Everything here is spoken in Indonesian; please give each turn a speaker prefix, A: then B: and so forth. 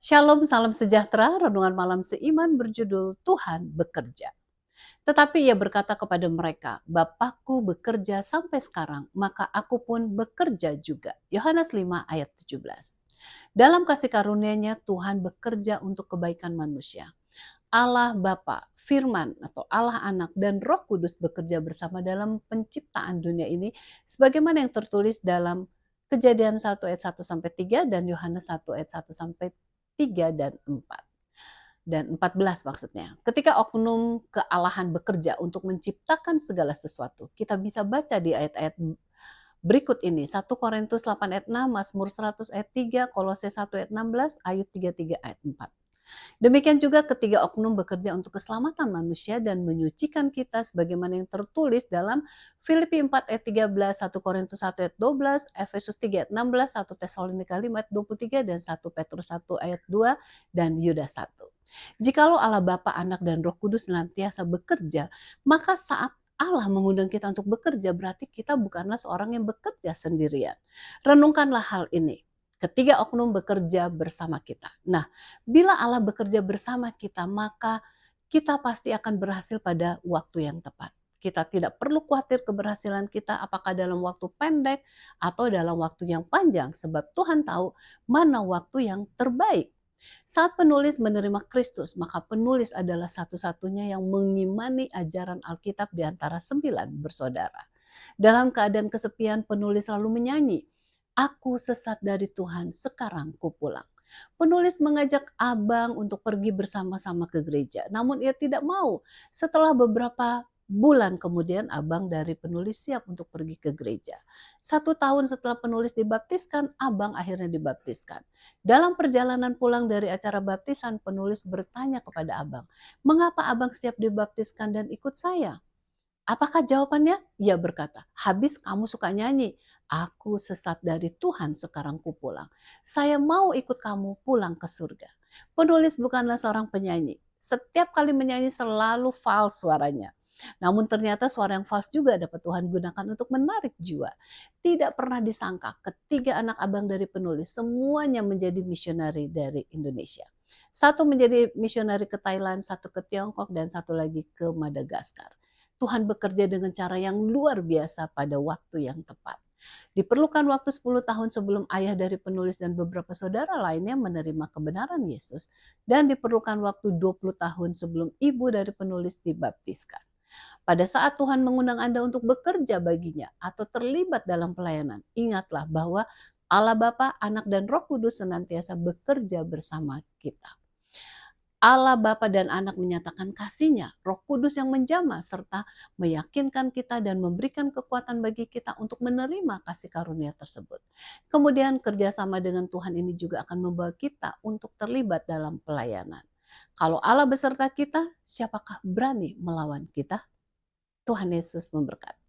A: Shalom, salam sejahtera, renungan malam seiman berjudul Tuhan Bekerja. Tetapi ia berkata kepada mereka, Bapakku bekerja sampai sekarang, maka aku pun bekerja juga. Yohanes 5 ayat 17. Dalam kasih karunia-Nya Tuhan bekerja untuk kebaikan manusia. Allah Bapa, Firman atau Allah Anak dan Roh Kudus bekerja bersama dalam penciptaan dunia ini sebagaimana yang tertulis dalam Kejadian 1 ayat 1 sampai 3 dan Yohanes 1 ayat 1 sampai 3 dan 4 dan 14 maksudnya. Ketika oknum kealahan bekerja untuk menciptakan segala sesuatu, kita bisa baca di ayat-ayat berikut ini. 1 Korintus 8 ayat 6, Mazmur 100 ayat 3, Kolose 1 ayat 16, Ayub 33 ayat 4. Demikian juga ketiga oknum bekerja untuk keselamatan manusia dan menyucikan kita sebagaimana yang tertulis dalam Filipi 4 ayat 13, 1 Korintus 1 ayat 12, Efesus 3 ayat 16, 1 Tesalonika 5 ayat 23, dan 1 Petrus 1 ayat 2, dan Yudas 1. Jikalau Allah Bapa, Anak, dan Roh Kudus senantiasa bekerja, maka saat Allah mengundang kita untuk bekerja, berarti kita bukanlah seorang yang bekerja sendirian. Renungkanlah hal ini. Ketiga oknum bekerja bersama kita. Nah, bila Allah bekerja bersama kita, maka kita pasti akan berhasil pada waktu yang tepat. Kita tidak perlu khawatir keberhasilan kita apakah dalam waktu pendek atau dalam waktu yang panjang, sebab Tuhan tahu mana waktu yang terbaik. Saat penulis menerima Kristus, maka penulis adalah satu-satunya yang mengimani ajaran Alkitab di antara 9 bersaudara. Dalam keadaan kesepian, penulis selalu menyanyi, "Aku sesat dari Tuhan, sekarang ku pulang." Penulis mengajak abang untuk pergi bersama-sama ke gereja, namun ia tidak mau. Setelah beberapa bulan kemudian, abang dari penulis siap untuk pergi ke gereja. 1 tahun setelah penulis dibaptiskan, abang akhirnya dibaptiskan. Dalam perjalanan pulang dari acara baptisan, penulis bertanya kepada abang, "Mengapa abang siap dibaptiskan dan ikut saya?" Apakah jawabannya? Ia berkata, "Habis kamu suka nyanyi, aku sesat dari Tuhan, sekarang ku pulang. Saya mau ikut kamu pulang ke surga." Penulis bukanlah seorang penyanyi. Setiap kali menyanyi selalu fals suaranya. Namun ternyata suara yang fals juga dapat Tuhan gunakan untuk menarik jiwa. Tidak pernah disangka ketiga anak abang dari penulis semuanya menjadi misionari dari Indonesia. Satu menjadi misionari ke Thailand, satu ke Tiongkok, dan satu lagi ke Madagaskar. Tuhan bekerja dengan cara yang luar biasa pada waktu yang tepat. Diperlukan waktu 10 tahun sebelum ayah dari penulis dan beberapa saudara lainnya menerima kebenaran Yesus, dan diperlukan waktu 20 tahun sebelum ibu dari penulis dibaptiskan. Pada saat Tuhan mengundang Anda untuk bekerja baginya atau terlibat dalam pelayanan, ingatlah bahwa Allah Bapa, Anak, dan Roh Kudus senantiasa bekerja bersama kita. Allah Bapa dan Anak menyatakan kasih-Nya, Roh Kudus yang menjamah serta meyakinkan kita dan memberikan kekuatan bagi kita untuk menerima kasih karunia tersebut. Kemudian kerjasama dengan Tuhan ini juga akan membawa kita untuk terlibat dalam pelayanan. Kalau Allah beserta kita, siapakah berani melawan kita? Tuhan Yesus memberkati.